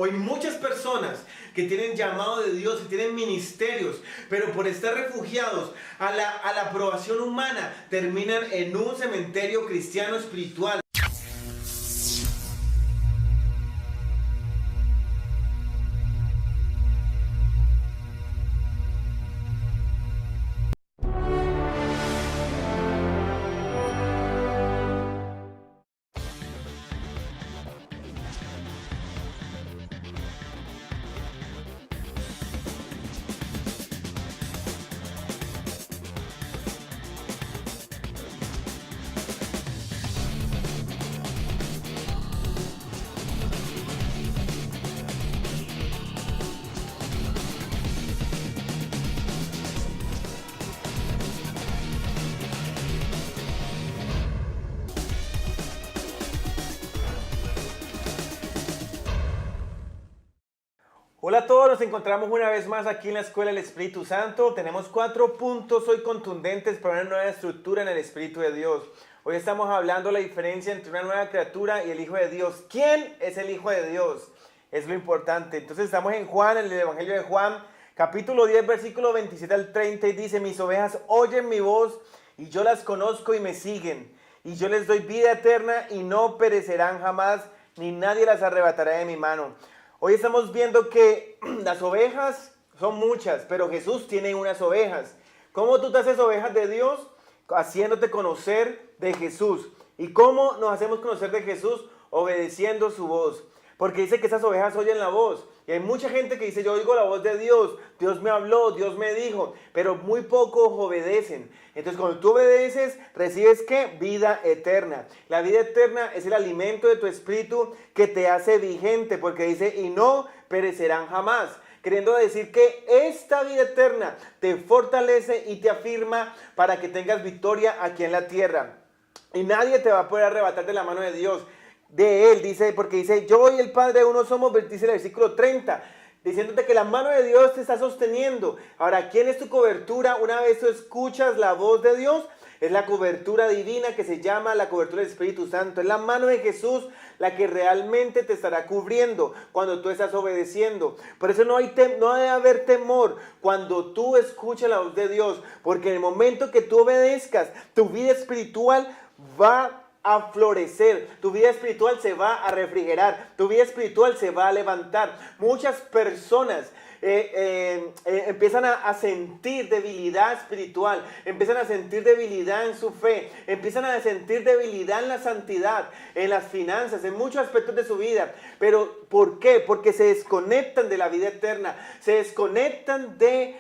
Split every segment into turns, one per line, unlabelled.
Hoy muchas personas que tienen llamado de Dios y tienen ministerios, pero por estar refugiados a la aprobación humana, terminan en un cementerio cristiano espiritual. Hola a todos, nos encontramos una vez más aquí en la Escuela del Espíritu Santo. Tenemos 4 puntos hoy contundentes para una nueva estructura en el Espíritu de Dios. Hoy estamos hablando de la diferencia entre una nueva criatura y el Hijo de Dios. ¿Quién es el Hijo de Dios? Es lo importante. Entonces estamos en Juan, en el Evangelio de Juan, capítulo 10, versículo 27 al 30, y dice: mis ovejas oyen mi voz, y yo las conozco y me siguen. Y yo les doy vida eterna y no perecerán jamás, ni nadie las arrebatará de mi mano. Hoy estamos viendo que las ovejas son muchas, pero Jesús tiene unas ovejas. ¿Cómo tú te haces ovejas de Dios? Haciéndote conocer de Jesús. ¿Y cómo nos hacemos conocer de Jesús? Obedeciendo su voz. Porque dice que esas ovejas oyen la voz. Y hay mucha gente que dice: yo oigo la voz de Dios, Dios me habló, Dios me dijo, pero muy pocos obedecen. Entonces cuando tú obedeces, recibes ¿qué? Vida eterna. La vida eterna es el alimento de tu espíritu que te hace vigente, porque dice: y no perecerán jamás. Queriendo decir que esta vida eterna te fortalece y te afirma para que tengas victoria aquí en la tierra. Y nadie te va a poder arrebatar de la mano de Dios. De él, dice, porque dice: yo y el Padre uno somos, dice el versículo 30, diciéndote que la mano de Dios te está sosteniendo. Ahora, ¿quién es tu cobertura? Una vez tú escuchas la voz de Dios, es la cobertura divina que se llama la cobertura del Espíritu Santo. Es la mano de Jesús la que realmente te estará cubriendo cuando tú estás obedeciendo. Por eso no debe haber temor cuando tú escuchas la voz de Dios, porque en el momento que tú obedezcas, tu vida espiritual va a florecer, tu vida espiritual se va a refrigerar, tu vida espiritual se va a levantar. Muchas personas empiezan a sentir debilidad espiritual, empiezan a sentir debilidad en su fe, empiezan a sentir debilidad en la santidad, en las finanzas, en muchos aspectos de su vida. Pero ¿por qué? Porque se desconectan de la vida eterna, se desconectan de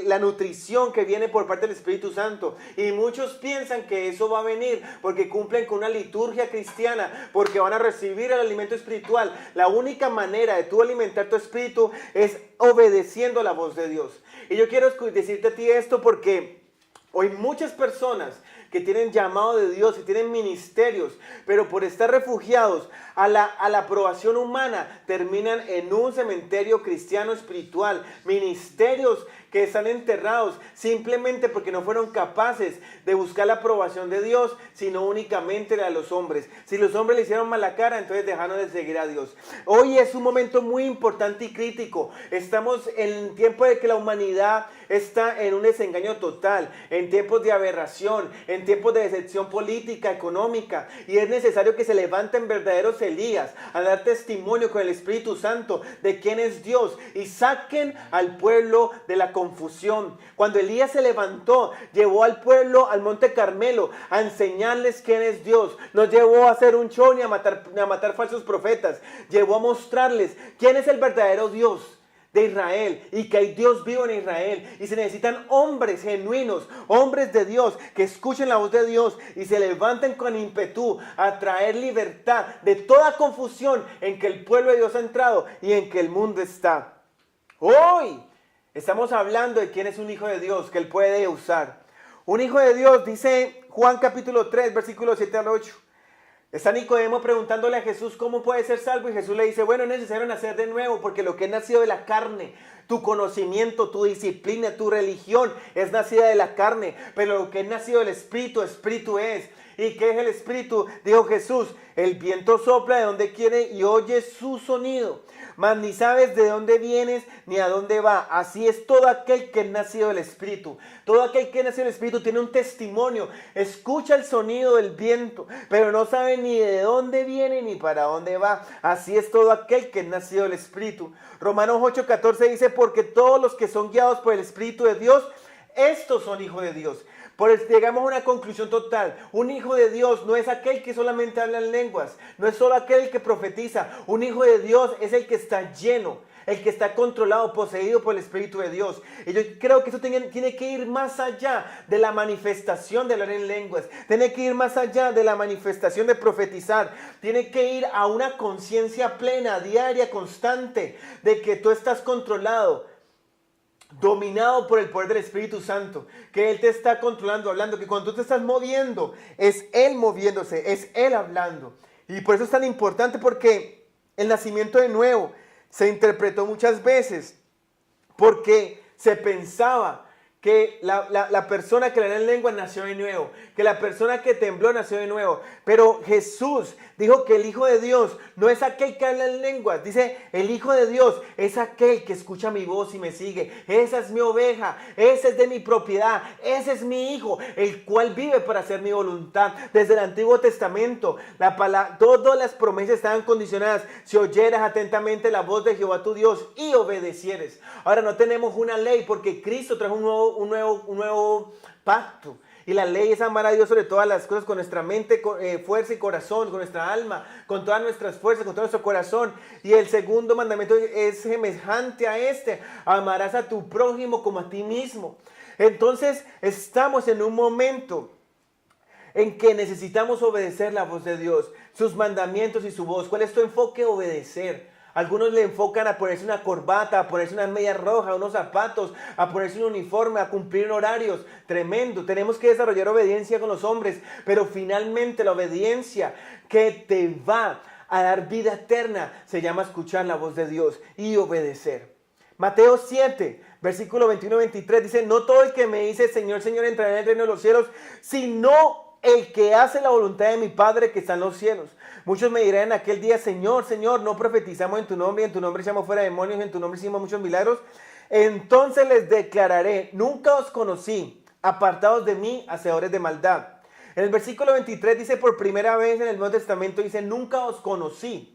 la nutrición que viene por parte del Espíritu Santo. Y muchos piensan que eso va a venir porque cumplen con una liturgia cristiana, porque van a recibir el alimento espiritual. La única manera de tú alimentar tu espíritu es obedeciendo la voz de Dios. Y yo quiero decirte a ti esto porque hoy muchas personas que tienen llamado de Dios y tienen ministerios, pero por estar refugiados a la aprobación humana, terminan en un cementerio cristiano espiritual. Ministerios que están enterrados simplemente porque no fueron capaces de buscar la aprobación de Dios, sino únicamente la de los hombres. Si los hombres le hicieron mala cara, entonces dejaron de seguir a Dios. Hoy es un momento muy importante y crítico. Estamos en el tiempo de que la humanidad está en un desengaño total, en tiempos de aberración, en tiempos de decepción política, económica, y es necesario que se levanten verdaderos Elías a dar testimonio con el Espíritu Santo de quién es Dios y saquen al pueblo de la confusión. Cuando Elías se levantó, llevó al pueblo al Monte Carmelo a enseñarles quién es Dios. No llevó a hacer un show ni a matar falsos profetas. Llevó a mostrarles quién es el verdadero Dios de Israel y que hay Dios vivo en Israel, y se necesitan hombres genuinos, hombres de Dios que escuchen la voz de Dios y se levanten con ímpetu a traer libertad de toda confusión en que el pueblo de Dios ha entrado y en que el mundo está. Hoy estamos hablando de quién es un hijo de Dios que él puede usar. Un hijo de Dios, dice Juan capítulo 3 versículos 7 al 8. Está Nicodemo preguntándole a Jesús cómo puede ser salvo, y Jesús le dice: bueno, es necesario nacer de nuevo, porque lo que es nacido de la carne, tu conocimiento, tu disciplina, tu religión, es nacida de la carne, pero lo que es nacido del Espíritu, Espíritu es. ¿Y qué es el Espíritu? Dijo Jesús, el viento sopla de donde quiere y oye su sonido, mas ni sabes de dónde vienes ni a dónde va. Así es todo aquel que es nacido del Espíritu. Todo aquel que es nacido del Espíritu tiene un testimonio, escucha el sonido del viento, pero no sabe ni de dónde viene ni para dónde va. Así es todo aquel que es nacido del Espíritu. Romanos 8:14 dice, porque todos los que son guiados por el Espíritu de Dios, estos son hijos de Dios. Por eso llegamos a una conclusión total. Un hijo de Dios no es aquel que solamente habla en lenguas, no es solo aquel que profetiza. Un hijo de Dios es el que está lleno, el que está controlado, poseído por el Espíritu de Dios. Y yo creo que eso tiene que ir más allá de la manifestación de hablar en lenguas. Tiene que ir más allá de la manifestación de profetizar. Tiene que ir a una conciencia plena, diaria, constante, de que tú estás controlado, dominado por el poder del Espíritu Santo, que Él te está controlando, hablando, que cuando tú te estás moviendo, es Él moviéndose, es Él hablando. Y por eso es tan importante, porque el nacimiento de nuevo se interpretó muchas veces, porque se pensaba que la persona que le da en lengua nació de nuevo, que la persona que tembló nació de nuevo. Pero Jesús dijo que el Hijo de Dios no es aquel que habla en lenguas. Dice, el Hijo de Dios es aquel que escucha mi voz y me sigue. Esa es mi oveja, ese es de mi propiedad, ese es mi Hijo, el cual vive para hacer mi voluntad. Desde el Antiguo Testamento, todas las promesas estaban condicionadas. Si oyeras atentamente la voz de Jehová tu Dios y obedecieres. Ahora no tenemos una ley, porque Cristo trajo un nuevo pacto. Y la ley es amar a Dios sobre todas las cosas, con nuestra mente, fuerza y corazón, con nuestra alma, con todas nuestras fuerzas, con todo nuestro corazón. Y el segundo mandamiento es semejante a este: amarás a tu prójimo como a ti mismo. Entonces estamos en un momento en que necesitamos obedecer la voz de Dios, sus mandamientos y su voz. ¿Cuál es tu enfoque? Obedecer. Algunos le enfocan a ponerse una corbata, a ponerse unas medias rojas, unos zapatos, a ponerse un uniforme, a cumplir horarios. Tremendo. Tenemos que desarrollar obediencia con los hombres, pero finalmente la obediencia que te va a dar vida eterna se llama escuchar la voz de Dios y obedecer. Mateo 7, versículo 21-23 dice, no todo el que me dice Señor, Señor entrará en el reino de los cielos, sino el que hace la voluntad de mi Padre que está en los cielos. Muchos me dirán en aquel día, Señor, Señor, no profetizamos en tu nombre, y en tu nombre echamos fuera demonios, en tu nombre hicimos muchos milagros. Entonces les declararé, nunca os conocí, apartados de mí, hacedores de maldad. En el versículo 23 dice, por primera vez en el Nuevo Testamento dice, nunca os conocí.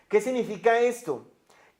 ¿Qué significa esto?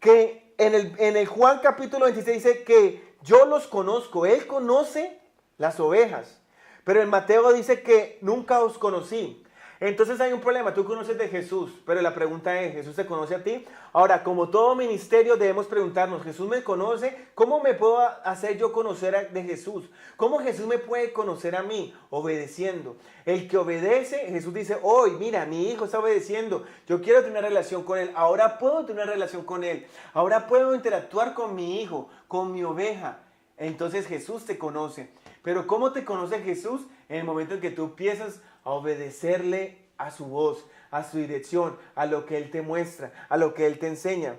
Que en el Juan capítulo 26 dice que yo los conozco, Él conoce las ovejas. Pero en Mateo dice que nunca os conocí. Entonces hay un problema, tú conoces de Jesús, pero la pregunta es, ¿Jesús te conoce a ti? Ahora, como todo ministerio debemos preguntarnos, ¿Jesús me conoce? ¿Cómo me puedo hacer yo conocer de Jesús? ¿Cómo Jesús me puede conocer a mí? Obedeciendo. El que obedece, Jesús dice, hoy, mira, mi hijo está obedeciendo, yo quiero tener una relación con él, ahora puedo tener una relación con él, ahora puedo interactuar con mi hijo, con mi oveja. Entonces Jesús te conoce. Pero ¿cómo te conoce Jesús? En el momento en que tú empiezas a obedecerle a su voz, a su dirección, a lo que Él te muestra, a lo que Él te enseña.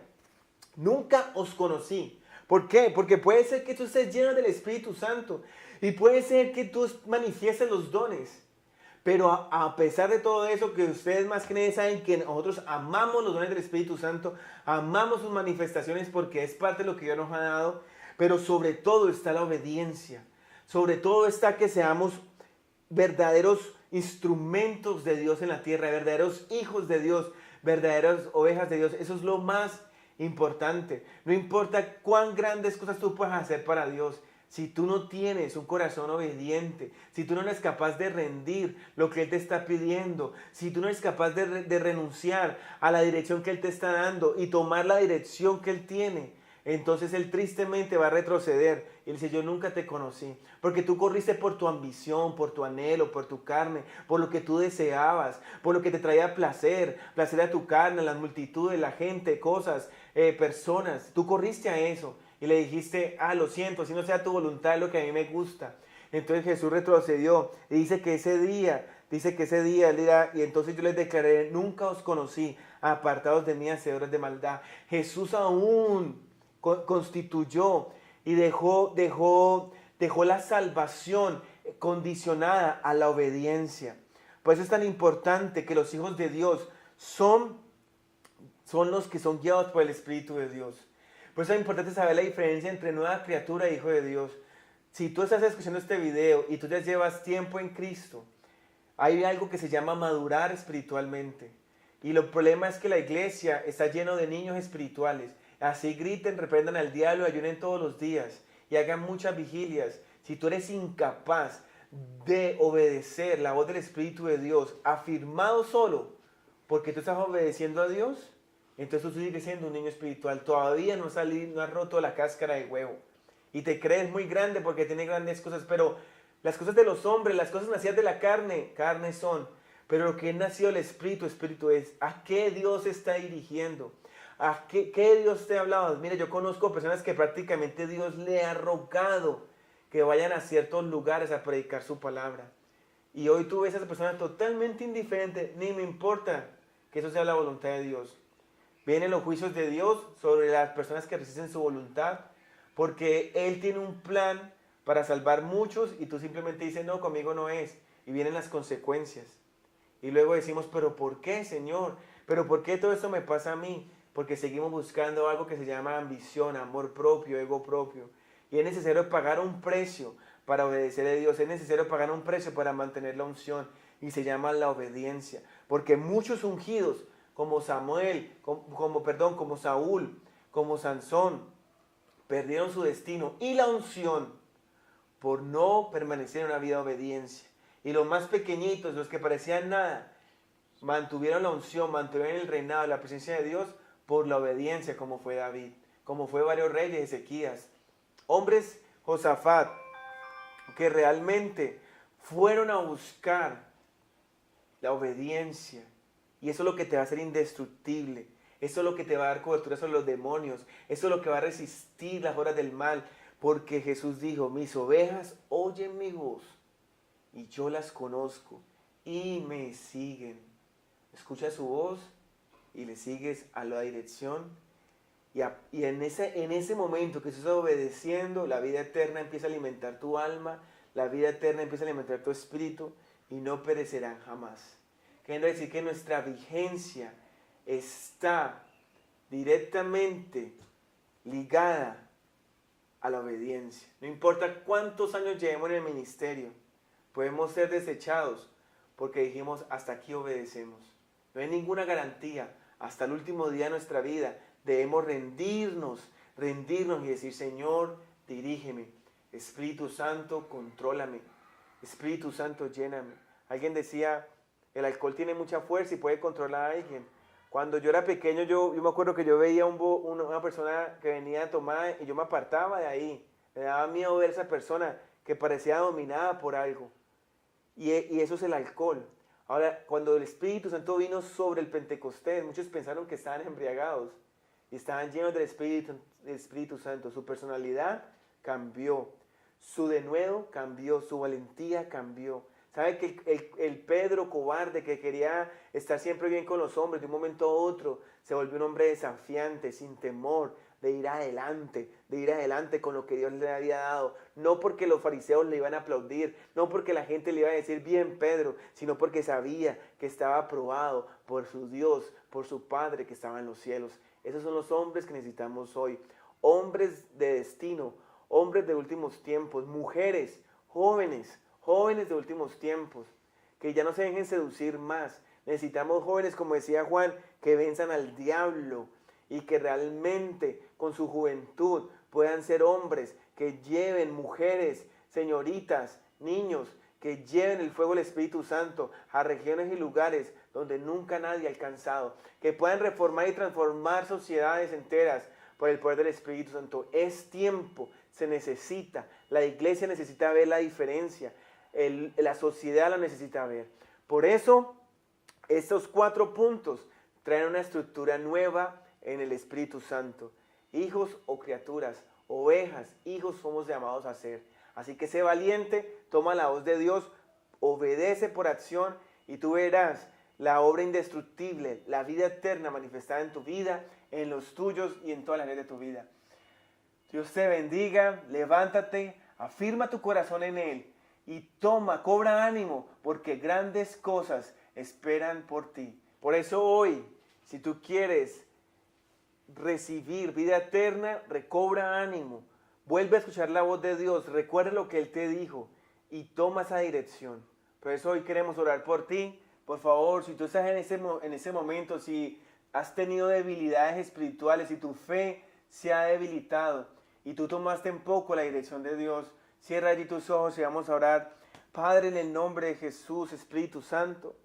Nunca os conocí. ¿Por qué? Porque puede ser que tú estés lleno del Espíritu Santo y puede ser que tú manifiestes los dones. Pero a pesar de todo eso, que ustedes más que nadie saben que nosotros amamos los dones del Espíritu Santo, amamos sus manifestaciones porque es parte de lo que Dios nos ha dado, pero sobre todo está la obediencia. Sobre todo está que seamos verdaderos instrumentos de Dios en la tierra, verdaderos hijos de Dios, verdaderas ovejas de Dios. Eso es lo más importante. No importa cuán grandes cosas tú puedas hacer para Dios. Si tú no tienes un corazón obediente, si tú no eres capaz de rendir lo que Él te está pidiendo, si tú no eres capaz de renunciar a la dirección que Él te está dando y tomar la dirección que Él tiene, entonces Él tristemente va a retroceder y Él dice, yo nunca te conocí, porque tú corriste por tu ambición, por tu anhelo, por tu carne, por lo que tú deseabas, por lo que te traía placer a tu carne, a las multitudes, la gente, cosas, personas. Tú corriste a eso y le dijiste, lo siento, si no sea tu voluntad es lo que a mí me gusta. Entonces Jesús retrocedió y dice que ese día Él dirá, y entonces yo les declaré, nunca os conocí, apartados de mí, hacedores de maldad. Jesús aún constituyó y dejó la salvación condicionada a la obediencia. Por eso es tan importante que los hijos de Dios son los que son guiados por el Espíritu de Dios. Por eso es importante saber la diferencia entre nueva criatura e hijo de Dios. Si tú estás escuchando este video y tú ya llevas tiempo en Cristo, hay algo que se llama madurar espiritualmente. Y el problema es que la iglesia está lleno de niños espirituales. Así griten, reprendan al diablo, ayunen todos los días y hagan muchas vigilias. Si tú eres incapaz de obedecer la voz del Espíritu de Dios, afirmado solo porque tú estás obedeciendo a Dios, entonces tú sigues siendo un niño espiritual. Todavía no has roto la cáscara de huevo. Y te crees muy grande porque tiene grandes cosas, pero las cosas de los hombres, las cosas nacidas de la carne, carne son. Pero lo que es nacido del Espíritu, Espíritu es. ¿A qué Dios está dirigiendo? ¿A qué Dios te ha hablado? Mire, yo conozco personas que prácticamente Dios le ha rogado que vayan a ciertos lugares a predicar su palabra. Y hoy tú ves a esa persona totalmente indiferente, ni me importa que eso sea la voluntad de Dios. Vienen los juicios de Dios sobre las personas que resisten su voluntad, porque Él tiene un plan para salvar muchos y tú simplemente dices, no, conmigo no es. Y vienen las consecuencias. Y luego decimos, pero ¿por qué, Señor? ¿Pero por qué todo esto me pasa a mí? Porque seguimos buscando algo que se llama ambición, amor propio, ego propio. Y es necesario pagar un precio para obedecer a Dios. Es necesario pagar un precio para mantener la unción. Y se llama la obediencia. Porque muchos ungidos, como Samuel, como Saúl, como Sansón, perdieron su destino y la unción por no permanecer en una vida de obediencia. Y los más pequeñitos, los que parecían nada, mantuvieron la unción, mantuvieron el reinado, la presencia de Dios por la obediencia, como fue David, como fue varios reyes, Ezequías. Hombres, Josafat, que realmente fueron a buscar la obediencia. Y eso es lo que te va a hacer indestructible. Eso es lo que te va a dar cobertura sobre los demonios. Eso es lo que va a resistir las horas del mal. Porque Jesús dijo, mis ovejas oyen mi voz y yo las conozco y me siguen. Escucha su voz y le sigues a la dirección. Y en ese momento que estás obedeciendo, la vida eterna empieza a alimentar tu alma, la vida eterna empieza a alimentar tu espíritu y no perecerán jamás. Queriendo decir que nuestra vigencia está directamente ligada a la obediencia. No importa cuántos años llevemos en el ministerio, podemos ser desechados porque dijimos hasta aquí obedecemos. No hay ninguna garantía. Hasta el último día de nuestra vida debemos rendirnos y decir, Señor, dirígeme. Espíritu Santo, contrólame. Espíritu Santo, lléname. Alguien decía, el alcohol tiene mucha fuerza y puede controlar a alguien. Cuando yo era pequeño, yo me acuerdo que yo veía una persona que venía a tomar y yo me apartaba de ahí. Me daba miedo ver a esa persona que parecía dominada por algo. Y eso es el alcohol. Ahora, cuando el Espíritu Santo vino sobre el Pentecostés, muchos pensaron que estaban embriagados y estaban llenos del Espíritu Santo. Su personalidad cambió, su denuedo cambió, su valentía cambió. ¿Sabe que el Pedro cobarde que quería estar siempre bien con los hombres, de un momento a otro se volvió un hombre desafiante, sin temor, de ir adelante con lo que Dios le había dado? No porque los fariseos le iban a aplaudir, no porque la gente le iba a decir bien Pedro, sino porque sabía que estaba aprobado por su Dios, por su Padre que estaba en los cielos. Esos son los hombres que necesitamos hoy, hombres de destino, hombres de últimos tiempos, mujeres, jóvenes de últimos tiempos, que ya no se dejen seducir más. Necesitamos jóvenes, como decía Juan, que venzan al diablo y que realmente con su juventud puedan ser hombres que lleven, mujeres, señoritas, niños, que lleven el fuego del Espíritu Santo a regiones y lugares donde nunca nadie ha alcanzado, que puedan reformar y transformar sociedades enteras por el poder del Espíritu Santo. Es tiempo, se necesita, la iglesia necesita ver la diferencia, la sociedad la necesita ver. Por eso, estos 4 puntos traen una estructura nueva en el Espíritu Santo. Hijos o criaturas, ovejas, hijos somos llamados a ser. Así que sé valiente, toma la voz de Dios, obedece por acción y tú verás la obra indestructible, la vida eterna manifestada en tu vida, en los tuyos y en todas las áreas de tu vida. Dios te bendiga, levántate, afirma tu corazón en Él y toma, cobra ánimo, porque grandes cosas esperan por ti. Por eso hoy, si tú quieres recibir vida eterna, recobra ánimo, vuelve a escuchar la voz de Dios, recuerda lo que Él te dijo y toma esa dirección. Por eso hoy queremos orar por ti. Por favor, si tú estás en ese momento, si has tenido debilidades espirituales, si tu fe se ha debilitado y tú tomaste en poco la dirección de Dios, cierra allí tus ojos y vamos a orar. Padre, en el nombre de Jesús, Espíritu Santo,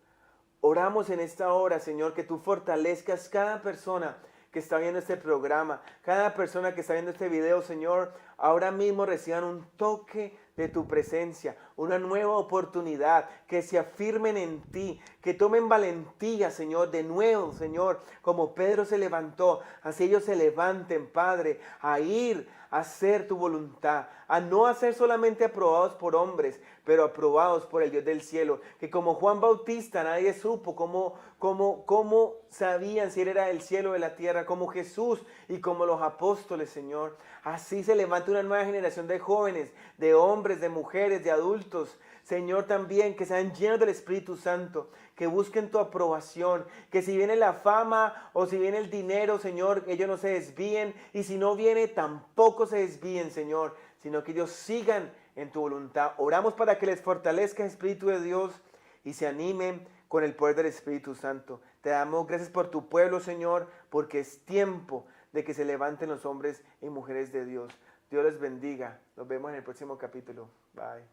oramos en esta hora, Señor, que tú fortalezcas cada persona que está viendo este programa, cada persona que está viendo este video, Señor, ahora mismo reciban un toque de tu presencia, una nueva oportunidad, que se afirmen en ti, que tomen valentía, Señor, de nuevo, Señor, como Pedro se levantó, así ellos se levanten, Padre, a ir a hacer tu voluntad, a no ser solamente aprobados por hombres, pero aprobados por el Dios del cielo, que como Juan Bautista nadie supo cómo sabían si él era del cielo o de la tierra, como Jesús y como los apóstoles, Señor. Así se levanta una nueva generación de jóvenes, de hombres, de mujeres, de adultos, Señor, también que sean llenos del Espíritu Santo, que busquen tu aprobación, que si viene la fama o si viene el dinero, Señor, ellos no se desvíen, y si no viene, tampoco se desvíen, Señor, sino que ellos sigan en tu voluntad. Oramos para que les fortalezca el Espíritu de Dios y se animen con el poder del Espíritu Santo. Te damos gracias por tu pueblo, Señor, porque es tiempo de que se levanten los hombres y mujeres de Dios. Dios les bendiga. Nos vemos en el próximo capítulo. Bye.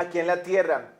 Aquí en la tierra,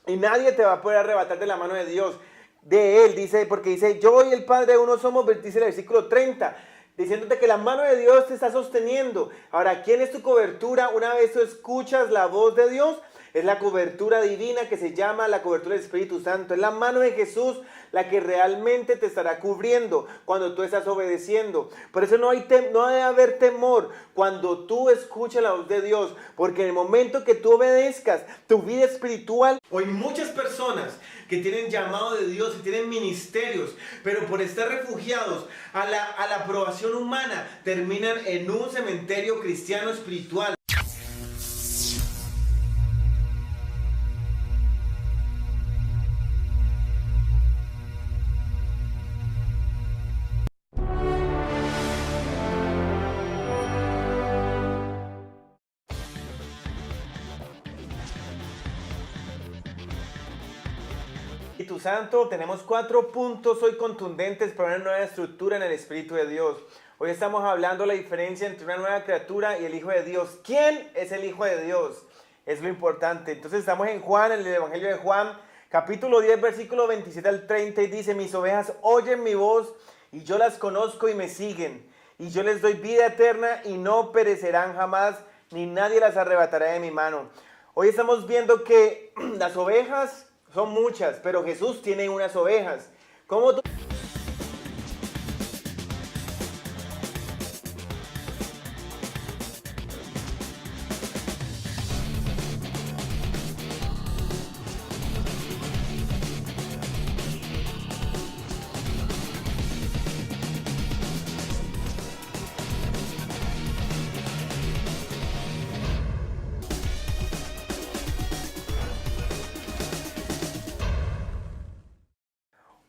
y nadie te va a poder arrebatar de la mano de Dios, de Él, dice, porque dice, yo y el Padre uno somos, dice el versículo 30, diciéndote que la mano de Dios te está sosteniendo. Ahora, ¿quién es tu cobertura? Una vez tú escuchas la voz de Dios, es la cobertura divina que se llama la cobertura del Espíritu Santo. Es la mano de Jesús la que realmente te estará cubriendo cuando tú estás obedeciendo. Por eso no debe haber temor cuando tú escuchas la voz de Dios, porque en el momento que tú obedezcas, tu vida espiritual. Hoy muchas personas que tienen llamado de Dios y tienen ministerios, pero por estar refugiados a la aprobación humana, terminan en un cementerio cristiano espiritual. Espíritu Santo, tenemos 4 puntos hoy contundentes para una nueva estructura en el Espíritu de Dios. Hoy estamos hablando de la diferencia entre una nueva criatura y el Hijo de Dios. ¿Quién es el Hijo de Dios? Es lo importante. Entonces estamos en Juan, en el Evangelio de Juan, capítulo 10, versículo 27 al 30, y dice, mis ovejas oyen mi voz y yo las conozco y me siguen. Y yo les doy vida eterna y no perecerán jamás, ni nadie las arrebatará de mi mano. Hoy estamos viendo que las ovejas son muchas, pero Jesús tiene unas ovejas. ¿Cómo tú?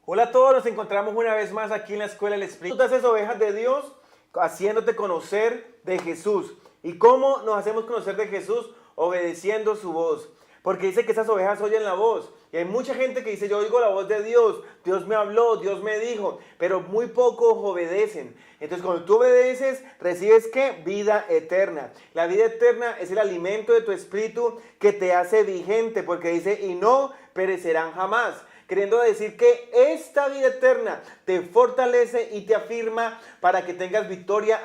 Hola a todos, nos encontramos una vez más aquí en la Escuela del Espíritu. Tú te haces ovejas de Dios haciéndote conocer de Jesús. ¿Y cómo nos hacemos conocer de Jesús? Obedeciendo su voz. Porque dice que esas ovejas oyen la voz. Y hay mucha gente que dice, yo oigo la voz de Dios, Dios me habló, Dios me dijo, pero muy pocos obedecen. Entonces cuando tú obedeces, recibes ¿qué? Vida eterna. La vida eterna es el alimento de tu espíritu que te hace vigente, porque dice, y no perecerán jamás. Queriendo decir que esta vida eterna te fortalece y te afirma para que tengas victoria.